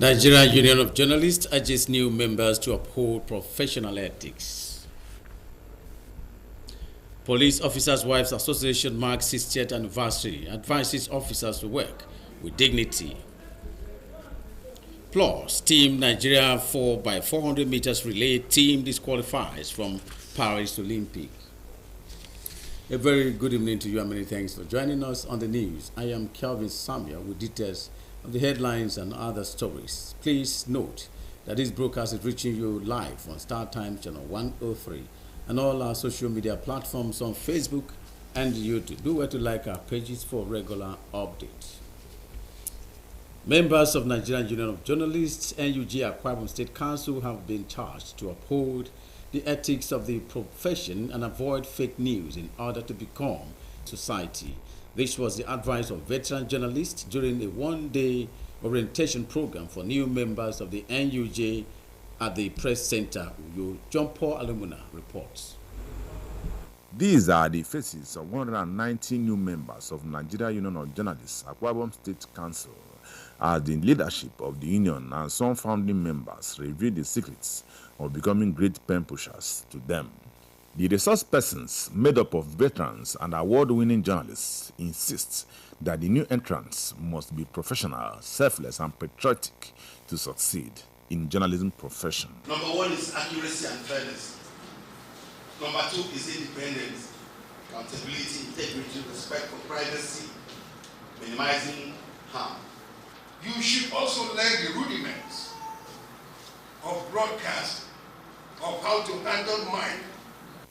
Nigerian Union of Journalists urges new members to uphold professional ethics. Police Officers' Wives Association marks 60th anniversary, advises officers to work with dignity. Plus, Team Nigeria 4x400 meters relay team disqualifies from Paris Olympic. A very good evening to you and many thanks for joining us on the news. I am Kelvin Samuel with details of the headlines and other stories. Please note that this broadcast is reaching you live on Star Times Channel 103 and all our social media platforms on Facebook and YouTube. Do well to like our pages for regular updates. Members of Nigerian Union of Journalists, NUJ Akwa Ibom State Council, have been charged to uphold the ethics of the profession and avoid fake news in order to become society. This was the advice of veteran journalists during a one-day orientation program for new members of the NUJ at the Press Center. John Paul Alumuna reports. These are the faces of 190 new members of Nigeria Union of Journalists, Akwa Ibom State Council, as the leadership of the union and some founding members revealed the secrets of becoming great pen pushers to them. The resource persons, made up of veterans and award-winning journalists, insist that the new entrants must be professional, selfless, and patriotic to succeed in journalism profession. Number one is accuracy and fairness. Number two is independence, accountability, integrity, respect for privacy, minimizing harm. You should also learn the rudiments of broadcast, of how to handle mind.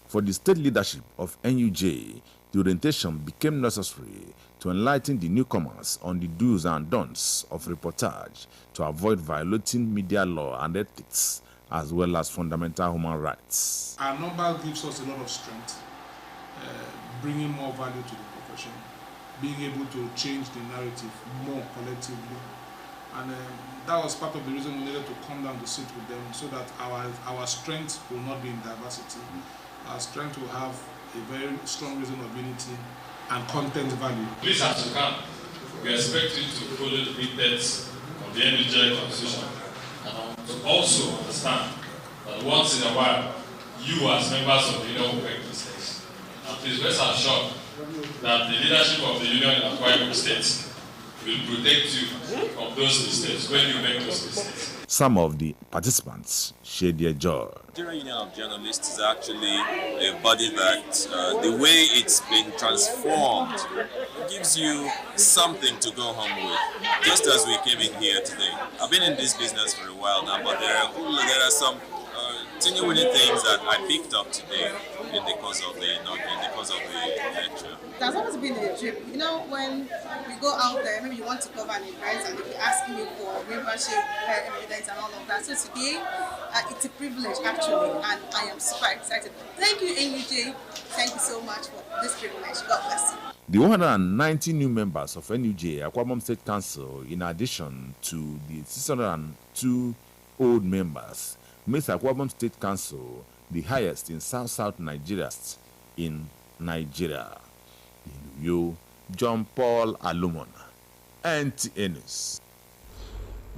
For the state leadership of NUJ, the orientation became necessary to enlighten the newcomers on the do's and don'ts of reportage to avoid violating media law and ethics, as well as fundamental human rights. Our number gives us a lot of strength, bringing more value to the profession, being able to change the narrative more collectively. And that was part of the reason we needed to come down to sit with them so that our strength will not be in diversity. Our strength will have a very strong reason of unity and content value. Please, as you come, we expect you to follow the dictates of the NUJ Constitution and to also understand that once in a while, you as members of the union will make mistakes. And please rest assured that the leadership of the union in Akwa Ibom State will protect you from those mistakes when you make those mistakes. Some of the participants shared their joy. Nigerian Union of Journalists is actually a body that, the way it's been transformed, gives you something to go home with, just as we came in here today. I've been in this business for a while now, but there are some genuine things that I picked up today in the course of the lecture. There's always been a dream. You know, when you go out there, maybe you want to cover an event and they'll be asking you for membership evidence and all of that. So today, it's a privilege actually, and I am super excited. Thank you, NUJ. Thank you so much for this privilege. God bless you. The 190 new members of NUJ, Akwa Ibom State Council, in addition to the 602 old members, makes Akwa Ibom State Council the highest in South Nigeria in Nigeria. In you, John Paul Alumona, NTA News.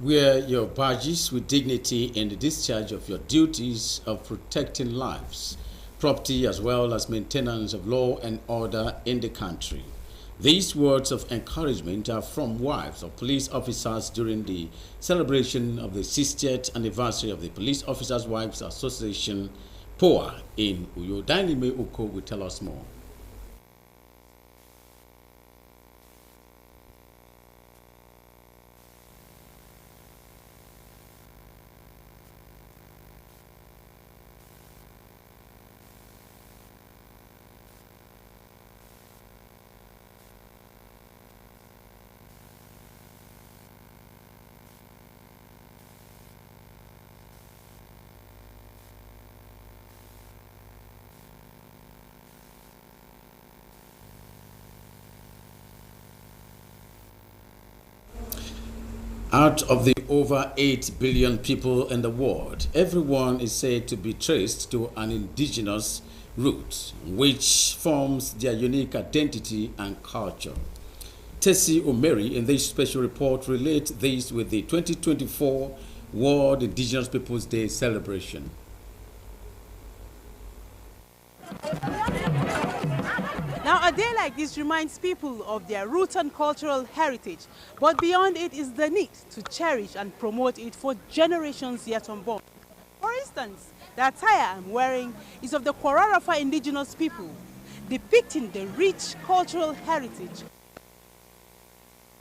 Wear your badges with dignity in the discharge of your duties of protecting lives, property, as well as maintenance of law and order in the country. These words of encouragement are from wives of police officers during the celebration of the 60th anniversary of the Police Officers' Wives Association, POA, in Uyo. Dainime Uko will tell us more. Out of the over 8 billion people in the world, everyone is said to be traced to an indigenous root, which forms their unique identity and culture. Tessie Omeri in this special report relates this with the 2024 World Indigenous Peoples Day celebration. Now, a day like this reminds people of their roots and cultural heritage, but beyond it is the need to cherish and promote it for generations yet unborn. For instance, the attire I'm wearing is of the Kwararafa indigenous people, depicting the rich cultural heritage.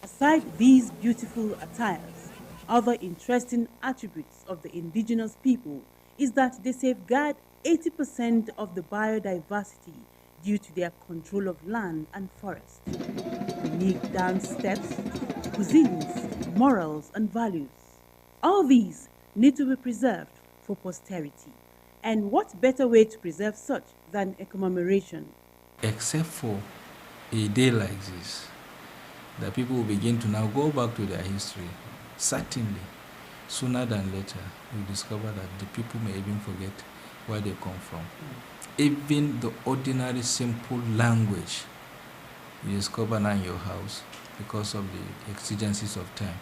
Aside these beautiful attires, other interesting attributes of the indigenous people is that they safeguard 80% of the biodiversity due to their control of land and forest. Unique dance steps, cuisines, morals, and values. All these need to be preserved for posterity. And what better way to preserve such than a commemoration? Except for a day like this, that people will begin to now go back to their history. Certainly, sooner than later, we discover that the people may even forget where they come from. Even the ordinary simple language you discover now in your house because of the exigencies of time.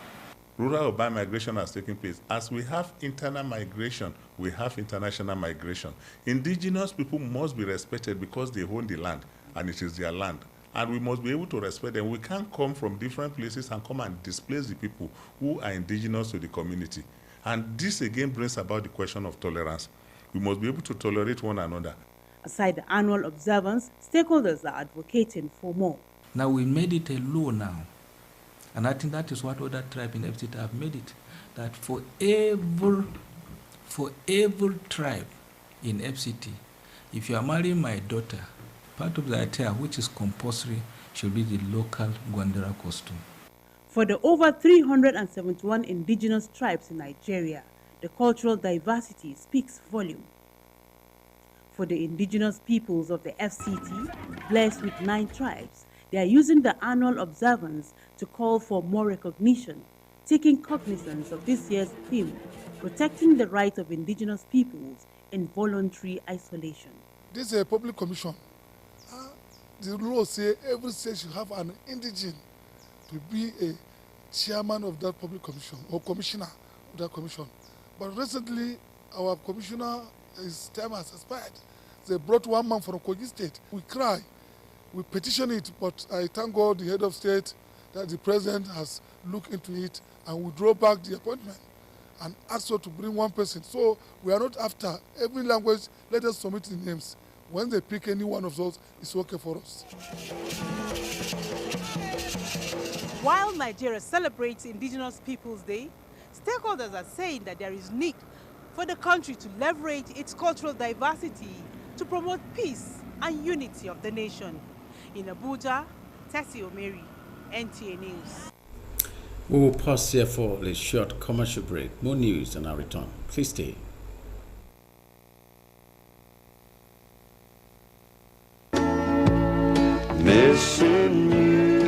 Rural-urban migration has taken place. As we have internal migration, we have international migration. Indigenous people must be respected because they own the land and it is their land. And we must be able to respect them. We can't come from different places and come and displace the people who are indigenous to the community. And this again brings about the question of tolerance. We must be able to tolerate one another. Aside the annual observance, stakeholders are advocating for more. Now we made it a law now. And I think that is what other tribes in FCT have made it. That for every tribe in FCT, if you are marrying my daughter, part of the attire which is compulsory should be the local Gwandera costume. For the over 371 indigenous tribes in Nigeria, the cultural diversity speaks volume. For the indigenous peoples of the FCT, blessed with 9 tribes, they are using the annual observance to call for more recognition, taking cognizance of this year's theme, protecting the rights of indigenous peoples in voluntary isolation. This is a public commission. The law says every state should have an indigene to be a chairman of that public commission or commissioner of that commission. But recently, our commissioner, his time has expired. They brought one man from Kogi State. We cry, we petition it, but I thank God the head of state that the president has looked into it and we draw back the appointment and ask her to bring one person. So we are not after every language, let us submit the names. When they pick any one of those, it's okay for us. While Nigeria celebrates Indigenous Peoples Day, stakeholders are saying that there is need for the country to leverage its cultural diversity to promote peace and unity of the nation. In Abuja, Tessie Omeri, NTA News. We will pause here for a short commercial break. More news and our return. Please stay. Missing you.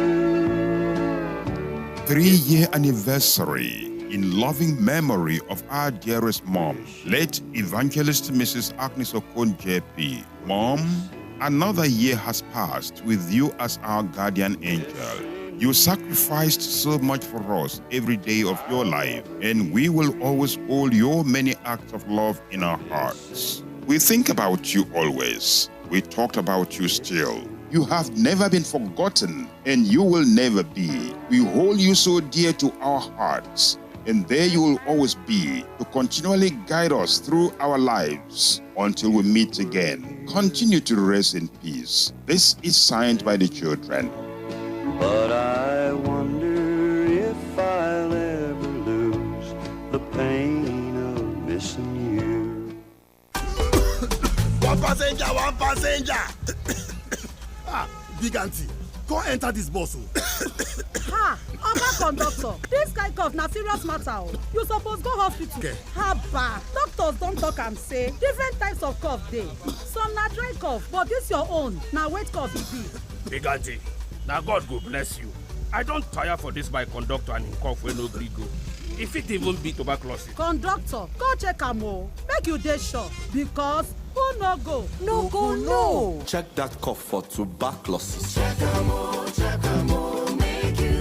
3-year anniversary in loving memory of our dearest mom, late Evangelist Mrs. Agnes Okon JP. Mom, another year has passed with you as our guardian angel. You sacrificed so much for us every day of your life, and we will always hold your many acts of love in our hearts. We think about you always. We talked about you still. You have never been forgotten, and you will never be. We hold you so dear to our hearts, and there you will always be to continually guide us through our lives until we meet again. Continue to rest in peace. This is signed by the children. But I wonder if I'll ever lose the pain of missing you. One passenger. Big auntie, go enter this bus. Ha! Oga conductor, this kind cough na serious matter. You suppose go hospital. Okay. Haba, doctors don talk am say different types of cough dey. Some na dry cough, but this your own na wet cough e be. Big auntie, na God go bless you. I don tire for this my conductor and him cough wey no gree go. E fit even be tuberculosis. Conductor, go check am o, make you dey sure because who no go? No go no. Check that cough for tuberculosis. Check am o, make you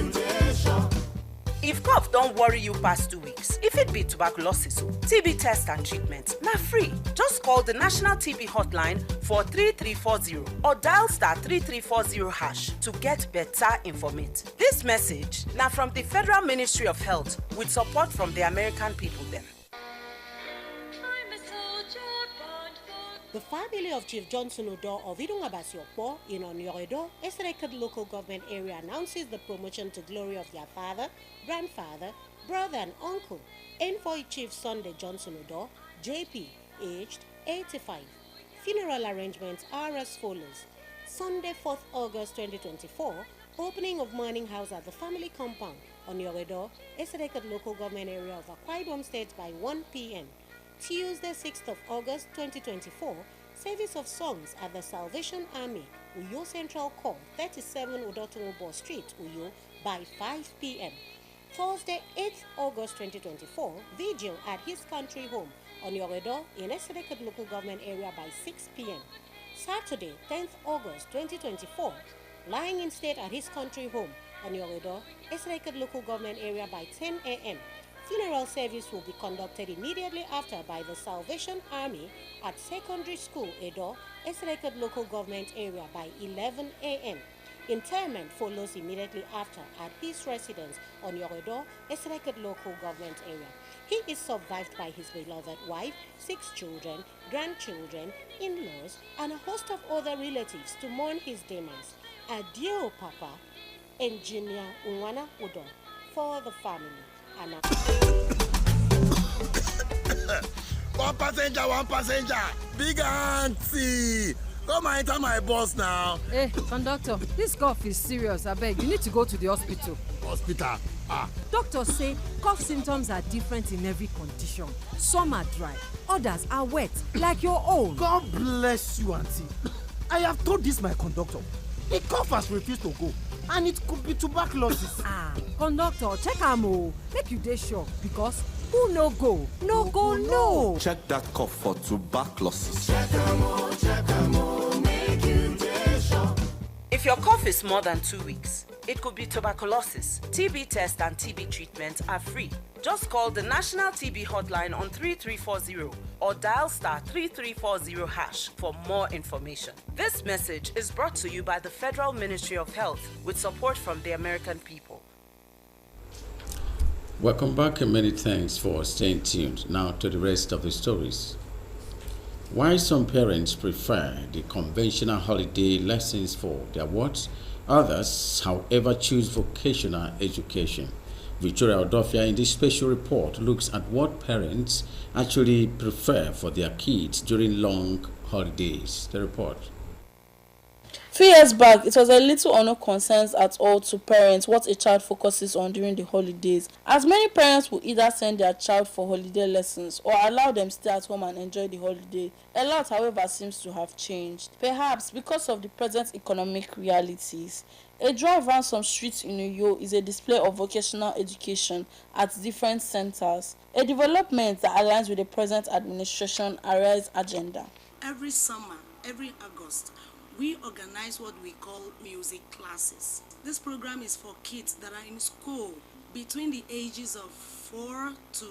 If cough don't worry you past 2 weeks, if it be tuberculosis, TB test and treatment, na free. Just call the National TB Hotline for 3340 or dial *3340# to get better information. This message now from the Federal Ministry of Health with support from the American people them. The family of Chief Johnson Odo of Idungabasiokpo in Onyoredo, Esereked local government area announces the promotion to glory of their father, grandfather, brother and uncle, Envoy Chief Sunday Johnson Odo, JP, aged 85. Funeral arrangements are as follows. Sunday, 4th August 2024, opening of morning house at the family compound on Yoredo, Esereked local government area of Akwa Ibom State by 1 p.m. Tuesday, 6th of August 2024, service of songs at the Salvation Army, Uyo Central Corps, 37 Udotumobo Street, Uyo, by 5 p.m. Thursday, 8th August 2024, vigil at his country home on Yoredo in Esereked local government area by 6 p.m. Saturday, 10th August 2024, lying in state at his country home on Yoredo, Esereked local government area by 10 a.m. Funeral service will be conducted immediately after by the Salvation Army at Secondary School, Edo, Esereked local government area by 11 a.m. Interment follows immediately after at his residence on Yoredo, Esereked local government area. He is survived by his beloved wife, 6 children, grandchildren, in-laws, and a host of other relatives to mourn his demise. Adieu, Papa, Engineer Unwana Udo, for the family. One passenger, big auntie. Come and enter my bus now. Hey, conductor, this cough is serious. I beg, you need to go to the hospital. Hospital? Doctors say cough symptoms are different in every condition. Some are dry, others are wet, like your own. God bless you, auntie. I have told this my conductor. The cough has refused to go. And it could be tuberculosis. Conductor, check am o. Make you dey sure because who no go, no. Check that cough for tuberculosis. Check am o, make you dey sure. If your cough is more than 2 weeks, it could be tuberculosis. TB test and TB treatment are free. Just call the National TB Hotline on 3340 or dial *3340# for more information. This message is brought to you by the Federal Ministry of Health with support from the American people. Welcome back and many thanks for staying tuned. Now to the rest of the stories. Why some parents prefer the conventional holiday lessons for their wards, others, however, choose vocational education. Victoria Odofia in this special report looks at what parents actually prefer for their kids during long holidays. The report. 3 years back, it was a little or no concerns at all to parents what a child focuses on during the holidays, as many parents will either send their child for holiday lessons or allow them stay at home and enjoy the holiday. A lot, however, seems to have changed, perhaps because of the present economic realities. A drive around some streets in Uyo is a display of vocational education at different centers, a development that aligns with the present administration Arise agenda. Every summer, every August, we organize what we call music classes. This program is for kids that are in school between the ages of 4 to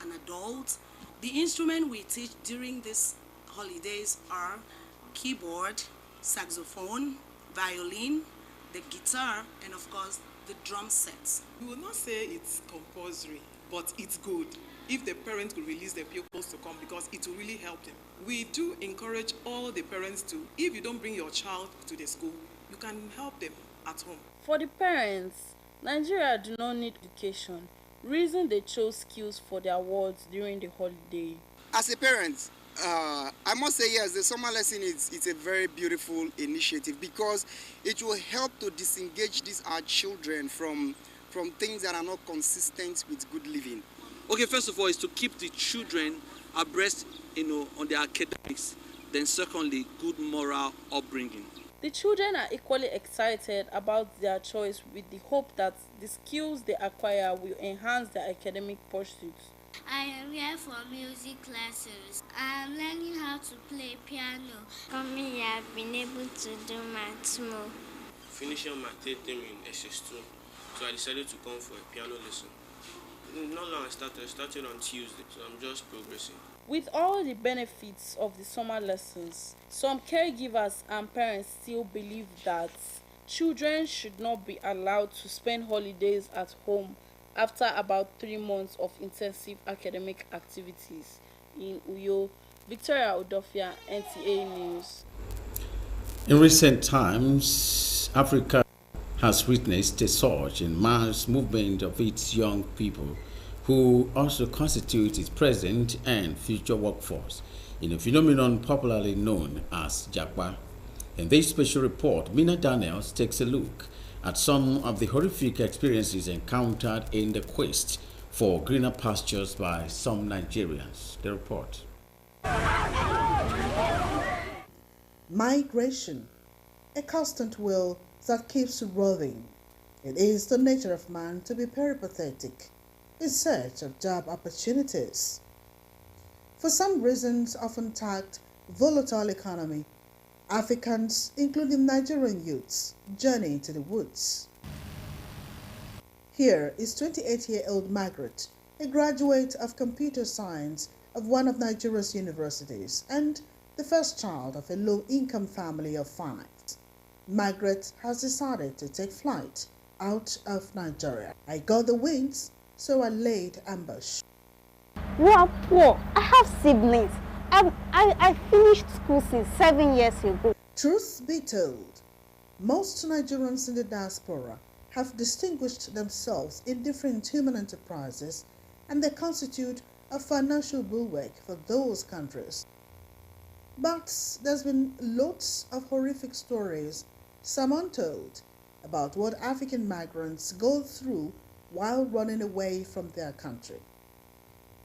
an adult. The instrument we teach during these holidays are keyboard, saxophone, violin, the guitar, and of course the drum sets. We will not say it's compulsory, but it's good if the parents could release their pupils to come because it will really help them. We do encourage all the parents to, if you don't bring your child to the school, you can help them at home. For the parents, Nigeria do not need education. Reason they chose skills for their wards during the holiday. As a parent, I must say yes, the summer lesson is a very beautiful initiative because it will help to disengage our children from things that are not consistent with good living. Okay, first of all, is to keep the children abreast, on their academics. Then secondly, good moral upbringing. The children are equally excited about their choice with the hope that the skills they acquire will enhance their academic pursuits. I am here for music classes. I am learning how to play piano. Coming here, I've been able to do maths more. Finishing my third term in SS2, so I decided to come for a piano lesson. Not long I started on Tuesday, so I'm just progressing. With all the benefits of the summer lessons, some caregivers and parents still believe that children should not be allowed to spend holidays at home after about 3 months of intensive academic activities. In Uyo, Victoria Udofia, NTA News. In recent times, Africa has witnessed a surge in mass movement of its young people, who also constitute its present and future workforce, in a phenomenon popularly known as Japa. In this special report, Mina Daniels takes a look at some of the horrific experiences encountered in the quest for greener pastures by some Nigerians. The report. Migration, a constant wheel that keeps rolling. It is the nature of man to be peripatetic in search of job opportunities. For some reasons often tagged volatile economy, Africans, including Nigerian youths, journey to the woods. Here is 28-year-old Margaret, a graduate of computer science of one of Nigeria's universities and the first child of a low-income family of 5. Margaret has decided to take flight out of Nigeria. I got the wings, so I laid ambush. We are poor. I have siblings. I finished school since 7 years ago. Truth be told, most Nigerians in the diaspora have distinguished themselves in different human enterprises, and they constitute a financial bulwark for those countries. But there's been lots of horrific stories, some untold, about what African migrants go through while running away from their country.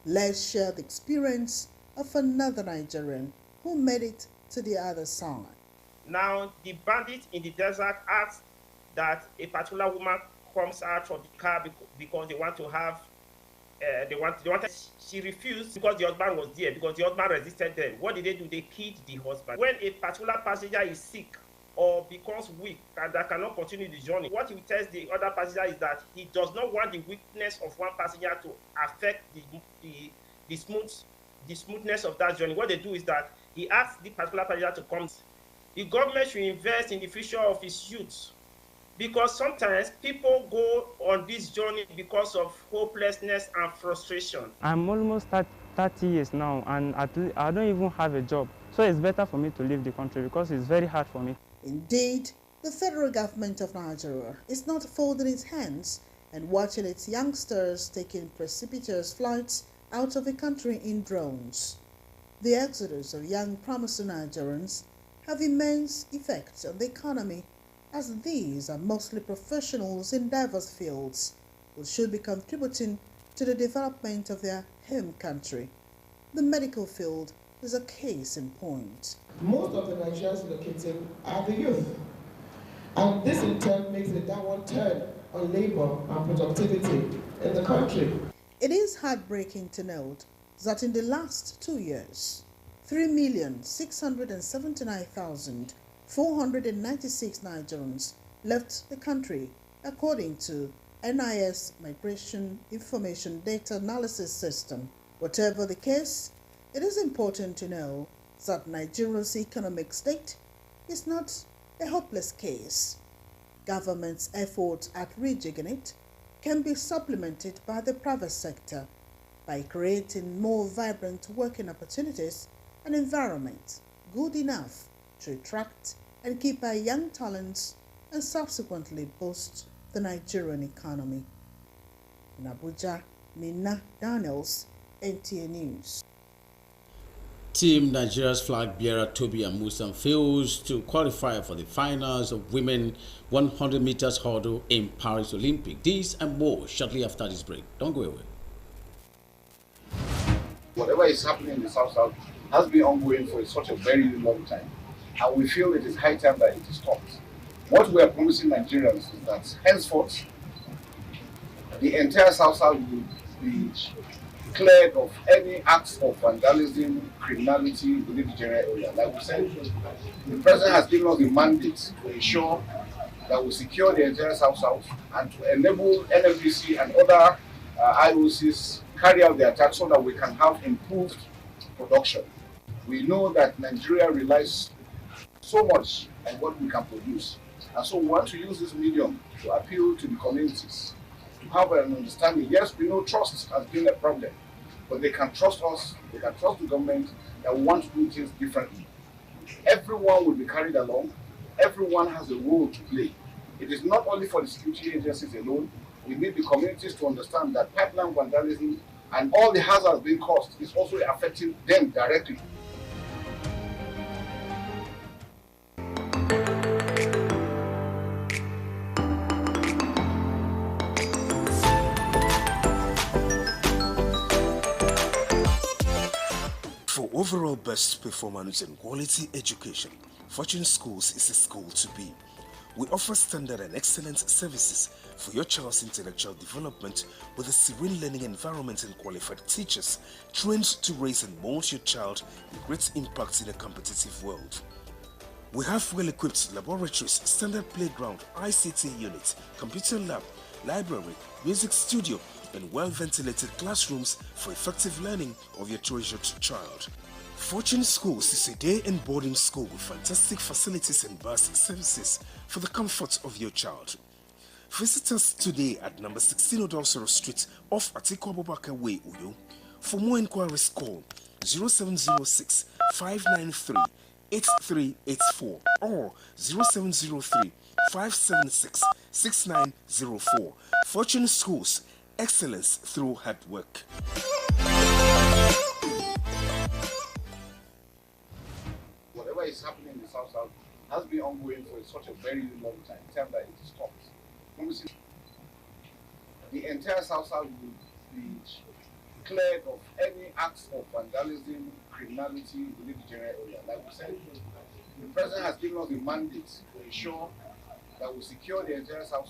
Let's share the experience of another Nigerian who made it to the other side. Now, the bandits in the desert asked that a particular woman comes out of the car because they want to have, she refused because the husband was there, because the husband resisted them. What did they do? They killed the husband. When a particular passenger is sick or becomes weak and that cannot continue the journey, what he tells the other passenger is that he does not want the weakness of one passenger to affect the smoothness of that journey. What they do is that he asks the particular passenger to come. The government should invest in the future of its youth, because sometimes people go on this journey because of hopelessness and frustration. I'm almost 30 years now, and I don't even have a job. So it's better for me to leave the country because it's very hard for me. Indeed, the federal government of Nigeria is not folding its hands and watching its youngsters taking precipitous flights out of the country in drones. The exodus of young promising Nigerians have immense effects on the economy, as these are mostly professionals in diverse fields who should be contributing to the development of their home country. The medical field is a case in point. Most of the Nigerians relocating are the youth, and this in turn makes a downward turn on labor and productivity in the country. It is heartbreaking to note that in the last 2 years, 3,679,496 Nigerians left the country, according to NIS Migration Information Data Analysis System. Whatever the case, it is important to know that Nigeria's economic state is not a hopeless case. Government's efforts at rejigging it can be supplemented by the private sector by creating more vibrant working opportunities and environment good enough to attract and keep our young talents and subsequently boost the Nigerian economy. In Abuja, Mina Daniels, NTA News. Team Nigeria's flag bearer Toby Amusan fails to qualify for the finals of women 100 meters hurdle in Paris Olympic. These and more shortly after this break. Don't go away. Whatever is happening in the South has been ongoing for such a very long time, and we feel it is high time that it stops. What we are promising Nigerians is that henceforth, the entire South will be cleared of any acts of vandalism, criminality within the general area. Like we said, the President has given us the mandate to ensure that we secure the entire South and to enable NFDC and other IOCs carry out the attack so that we can have improved production. We know that Nigeria relies so much on what we can produce. And so we want to use this medium to appeal to the communities, to have an understanding. Yes, we know trust has been a problem, but they can trust us, they can trust the government that we want to do things differently. Everyone will be carried along. Everyone has a role to play. It is not only for the security agencies alone. We need the communities to understand that pipeline vandalism and all the hazards being caused is also affecting them directly. For overall best performance and quality education, Fortune Schools is a school to be. We offer standard and excellent services for your child's intellectual development with a serene learning environment and qualified teachers trained to raise and mold your child in great impact in a competitive world. We have well-equipped laboratories, standard playground, ICT units, computer lab, library, music studio, and well-ventilated classrooms for effective learning of your treasured child. Fortune Schools is a day and boarding school with fantastic facilities and bus services for the comfort of your child. Visit us today at number 16 Odolsoro Street off Atiku Abubakar Way, Uyo. For more inquiries, call 0706 593 8384 or 0703 576 6904. Fortune Schools, excellence through hard work. Whatever is happening in the South has been ongoing for such a very long time. Time that it stops. The entire South will be cleared of any acts of vandalism, criminality within the general area. Like we said, the president has given us the mandate to ensure that we secure the entire South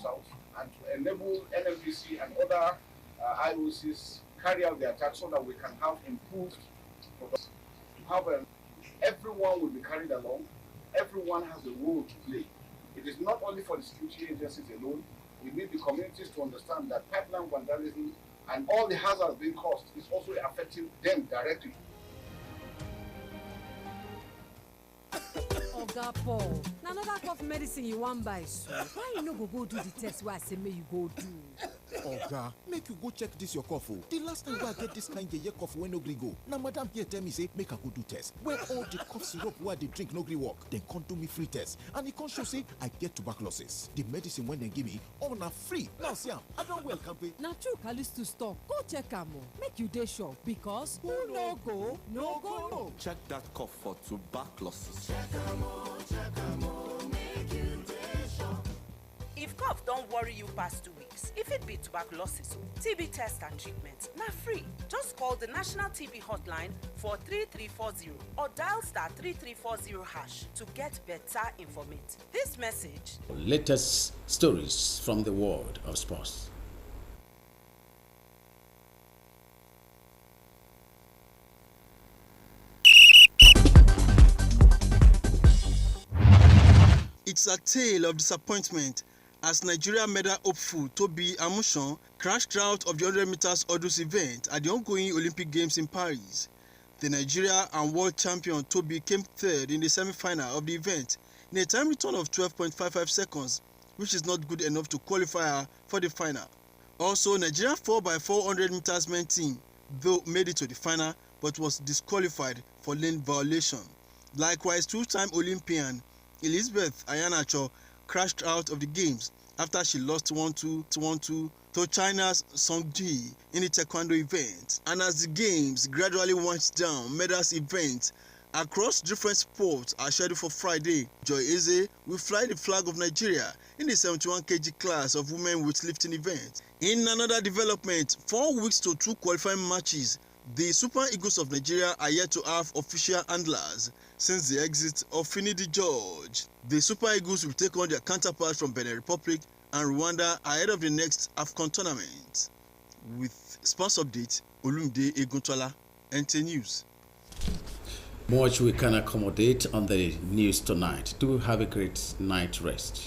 and to enable NMDC and other IOCs carry out the attack so that we can have improved production. Everyone will be carried along. Everyone has a role to play. It is not only for the security agencies alone. We need the communities to understand that pipeline vandalism and all the hazards being caused is also affecting them directly. Oga Paul, na another cough medicine you wan buy, so why you no go do the test wey I say make you go do? Oga, make you go check this your cough. The last time I get this kind yeye cough wey no gree go, na madam here tell me say make I go do test. When all the cough syrup wey I dey drink no gree work, dem come do me free test, and e come show say I get tuberculosis. The medicine wey dem give me, all na free. Now see am, I don well kampe. Na true Callisto stop. Go check am o, make you dey sure, because who no go, no go no. Check that cough for tuberculosis. If cough don't worry you past 2 weeks, if it be tuberculosis, TB test and treatment, na free. Just call the National TB Hotline for 3340 or dial *3340# to get better information. This message. Latest stories from the world of sports. It's a tale of disappointment as Nigeria medal hopeful Tobi Amusan crashed out of the 100 meters hurdles event at the ongoing Olympic Games in Paris. The Nigeria and world champion Tobi came third in the semi-final of the event in a time return of 12.55 seconds, which is not good enough to qualify her for the final. Also, Nigeria 4x400 meters men team, though made it to the final, but was disqualified for lane violation. Likewise, two-time Olympian Elizabeth Ayanacho crashed out of the games after she lost 1-2 to China's Song Ji in the taekwondo event. And as the games gradually winds down, medals events across different sports are scheduled for Friday. Joy Eze will fly the flag of Nigeria in the 71 kg class of women weightlifting event. In another development, 4 weeks to 2 qualifying matches, the Super Eagles of Nigeria are yet to have official handlers since the exit of Finidi George. The Super Eagles will take on their counterparts from Benin Republic and Rwanda ahead of the next AFCON tournament. With sports update, Olumide Eguntola, NT News. Much we can accommodate on the news tonight. Do have a great night rest.